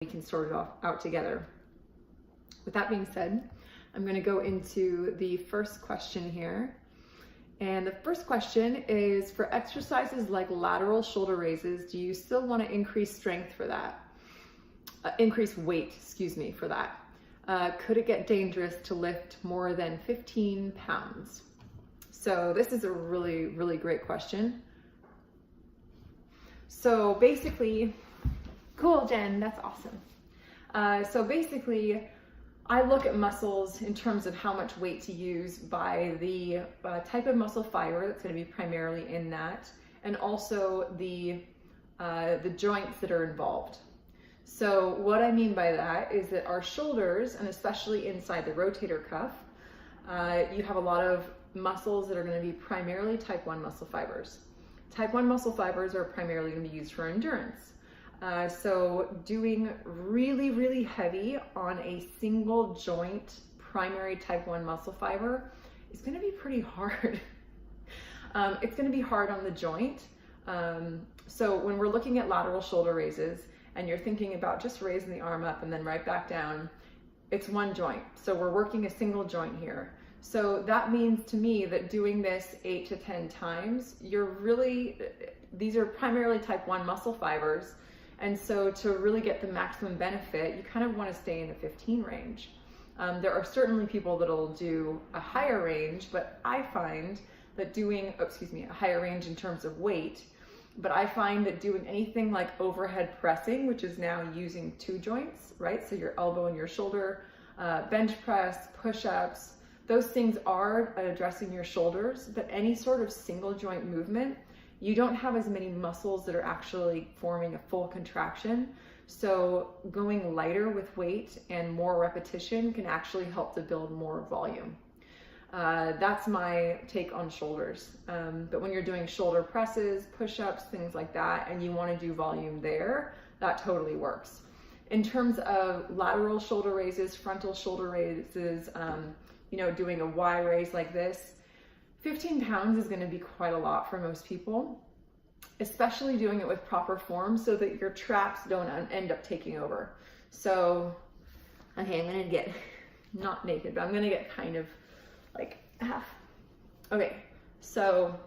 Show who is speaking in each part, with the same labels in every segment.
Speaker 1: we can sort it out together. With that being said, I'm going to go into the first question here. And the first question is, for exercises like lateral shoulder raises, do you still want to increase strength for that? Increase weight, for that. Could it get dangerous to lift more than 15 pounds? So this is a really, really great question. So basically, cool, Jen, that's awesome. So basically, I look at muscles in terms of how much weight to use by the type of muscle fiber that's going to be primarily in that, and also the joints that are involved. So what I mean by that is that our shoulders, and especially inside the rotator cuff, you have a lot of muscles that are going to be primarily type 1 muscle fibers. Type 1 muscle fibers are primarily going to be used for endurance. So doing really, really heavy on a single joint primary type 1 muscle fiber is going to be pretty hard. It's going to be hard on the joint. So when we're looking at lateral shoulder raises and you're thinking about just raising the arm up and then right back down, it's one joint. So we're working a single joint here. So that means to me that doing this 8 to 10 times, these are primarily type 1 muscle fibers. And so to really get the maximum benefit, you kind of want to stay in the 15 range. There are certainly people that'll do a higher range, but I find that doing, a higher range in terms of weight, but I find that doing anything like overhead pressing, which is now using 2 joints, right? So your elbow and your shoulder, bench press, push-ups, those things are addressing your shoulders, but any sort of single joint movement, you don't have as many muscles that are actually forming a full contraction. So going lighter with weight and more repetition can actually help to build more volume. That's my take on shoulders. But when you're doing shoulder presses, push-ups, things like that, and you want to do volume there, that totally works. In terms of lateral shoulder raises, frontal shoulder raises, doing a Y raise like this, 15 pounds is going to be quite a lot for most people, especially doing it with proper form so that your traps don't end up taking over. So, okay, I'm going to get not naked, but I'm going to get kind of like half. Okay, so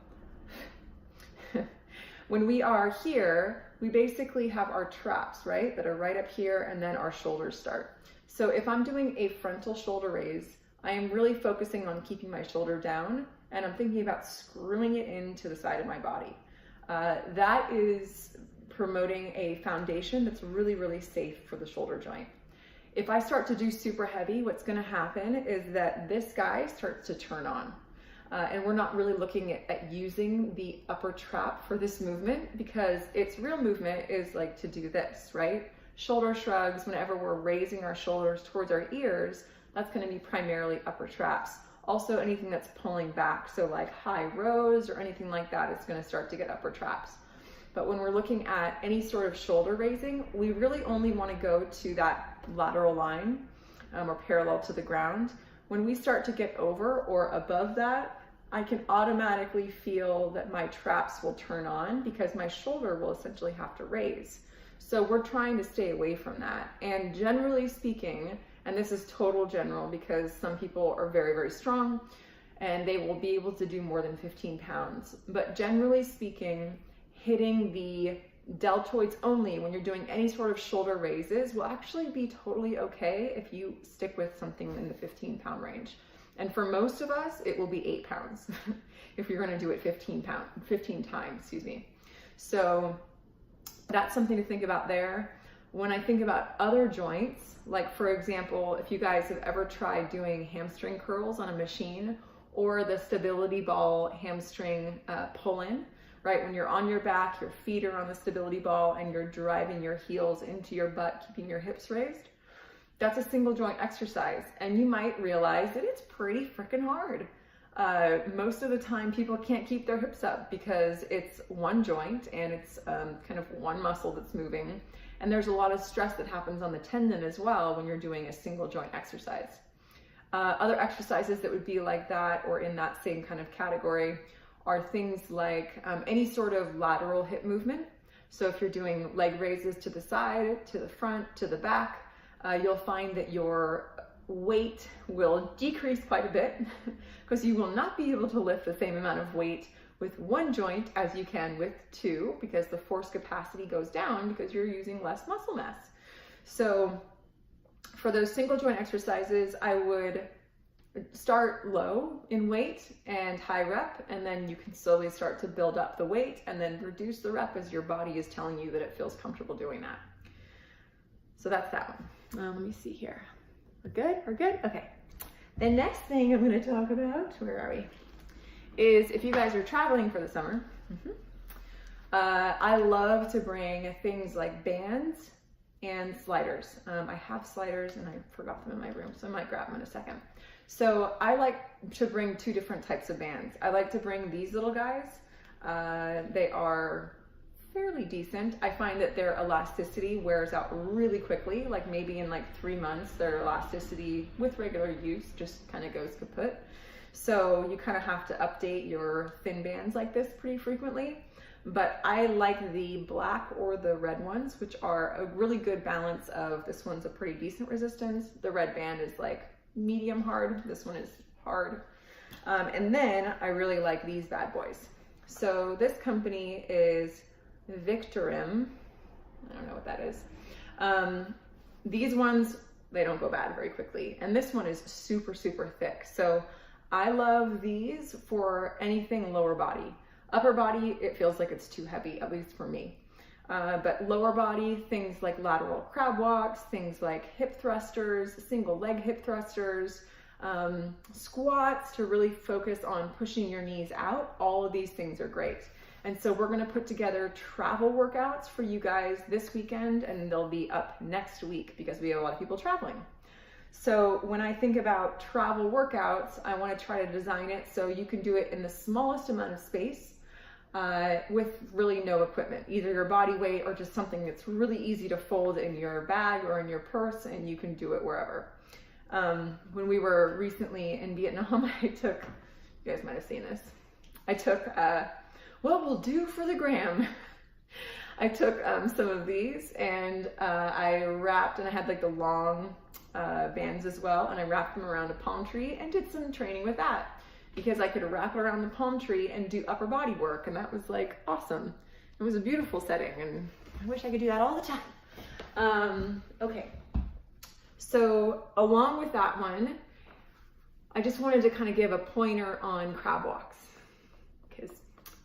Speaker 1: when we are here, we basically have our traps, right, that are right up here, and then our shoulders start. So if I'm doing a frontal shoulder raise, I am really focusing on keeping my shoulder down, and I'm thinking about screwing it into the side of my body. That is promoting a foundation that's really, really safe for the shoulder joint. If I start to do super heavy, what's going to happen is that this guy starts to turn on. And we're not really looking at using the upper trap for this movement, because its real movement is like to do this, right? Shoulder shrugs, whenever we're raising our shoulders towards our ears, that's going to be primarily upper traps. Also anything that's pulling back, so like high rows or anything like that, is going to start to get upper traps. But when we're looking at any sort of shoulder raising, we really only want to go to that lateral line or parallel to the ground. When we start to get over or above that, I can automatically feel that my traps will turn on because my shoulder will essentially have to raise. So we're trying to stay away from that. And generally speaking, and this is total general because some people are very, very strong and they will be able to do more than 15 pounds. But generally speaking, hitting the deltoids only when you're doing any sort of shoulder raises will actually be totally okay if you stick with something in the 15-pound range. And for most of us, it will be 8 pounds if you're going to do it 15 times, So that's something to think about there. When I think about other joints, like for example, if you guys have ever tried doing hamstring curls on a machine, or the stability ball hamstring pull-in, right? When you're on your back, your feet are on the stability ball and you're driving your heels into your butt, keeping your hips raised. That's a single joint exercise. And you might realize that it's pretty freaking hard. Most of the time people can't keep their hips up because it's one joint and it's kind of one muscle that's moving. And there's a lot of stress that happens on the tendon as well when you're doing a single joint exercise. Other exercises that would be like that or in that same kind of category are things like any sort of lateral hip movement. So if you're doing leg raises to the side, to the front, to the back, you'll find that your weight will decrease quite a bit because you will not be able to lift the same amount of weight with one joint as you can with two, because the force capacity goes down because you're using less muscle mass. So for those single joint exercises, I would start low in weight and high rep, and then you can slowly start to build up the weight and then reduce the rep as your body is telling you that it feels comfortable doing that. So that's that one. Let me see here. We're good? We're good? Okay. The next thing I'm going to talk about, where are we, is if you guys are traveling for the summer, I love to bring things like bands and sliders. I have sliders and I forgot them in my room, so I might grab them in a second. So I like to bring two different types of bands. I like to bring these little guys. They are fairly decent. I find that their elasticity wears out really quickly, like maybe in like 3 months, their elasticity with regular use just kind of goes kaput. So you kind of have to update your thin bands like this pretty frequently. But I like the black or the red ones, which are a really good balance of, this one's a pretty decent resistance. The red band is like medium hard. This one is hard. And then I really like these bad boys. So this company is Victorim. I don't know what that is. These ones, they don't go bad very quickly. And this one is super, super thick. So I love these for anything lower body. Upper body, it feels like it's too heavy, at least for me. But lower body, things like lateral crab walks, things like hip thrusters, single leg hip thrusters, squats to really focus on pushing your knees out. All of these things are great. And so we're gonna put together travel workouts for you guys this weekend, and they'll be up next week because we have a lot of people traveling. So when I think about travel workouts, I wanna try to design it so you can do it in the smallest amount of space with really no equipment, either your body weight or just something that's really easy to fold in your bag or in your purse, and you can do it wherever. When we were recently in Vietnam, I took, you guys might have seen this, I took, what we'll do for the gram. I took some of these and I wrapped, and I had like the long bands as well, and I wrapped them around a palm tree and did some training with that, because I could wrap it around the palm tree and do upper body work, and that was like awesome. It was a beautiful setting, and I wish I could do that all the time. Okay, so along with that one, I just wanted to kind of give a pointer on crab walks, because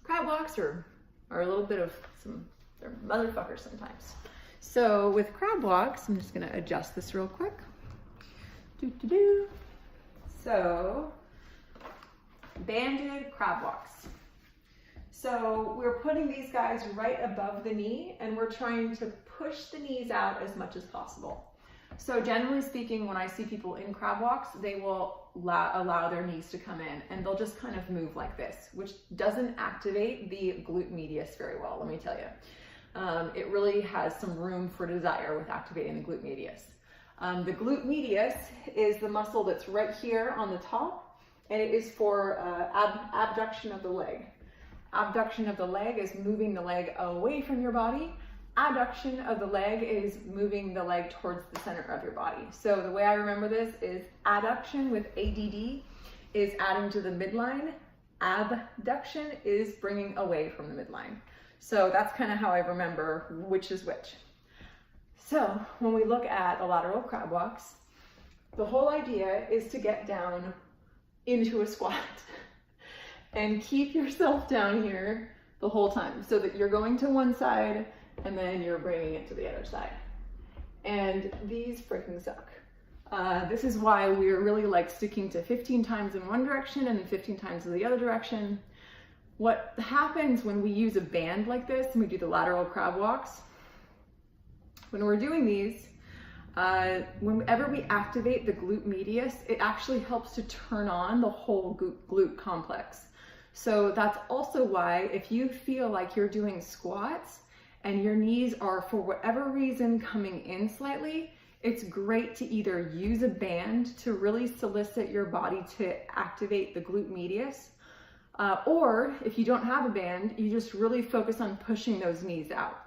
Speaker 1: crab walks are a little bit of they're motherfuckers sometimes. So with crab walks, I'm just gonna adjust this real quick. So, banded crab walks. So we're putting these guys right above the knee, and we're trying to push the knees out as much as possible. So generally speaking, when I see people in crab walks, they will allow their knees to come in, and they'll just kind of move like this, which doesn't activate the glute medius very well, let me tell you. It really has some room for desire with activating the glute medius. The glute medius is the muscle that's right here on the top, and it is for abduction of the leg. Abduction of the leg is moving the leg away from your body. Adduction of the leg is moving the leg towards the center of your body. So the way I remember this is adduction with ADD is adding to the midline. Abduction is bringing away from the midline. So that's kind of how I remember which is which. So when we look at the lateral crab walks, the whole idea is to get down into a squat and keep yourself down here the whole time, so that you're going to one side and then you're bringing it to the other side. And these freaking suck. This is why we're really like sticking to 15 times in one direction and 15 times in the other direction. What happens when we use a band like this and we do the lateral crab walks, when we're doing these, whenever we activate the glute medius, it actually helps to turn on the whole glute complex. So that's also why if you feel like you're doing squats and your knees are for whatever reason coming in slightly, it's great to either use a band to really solicit your body to activate the glute medius, or if you don't have a band, you just really focus on pushing those knees out.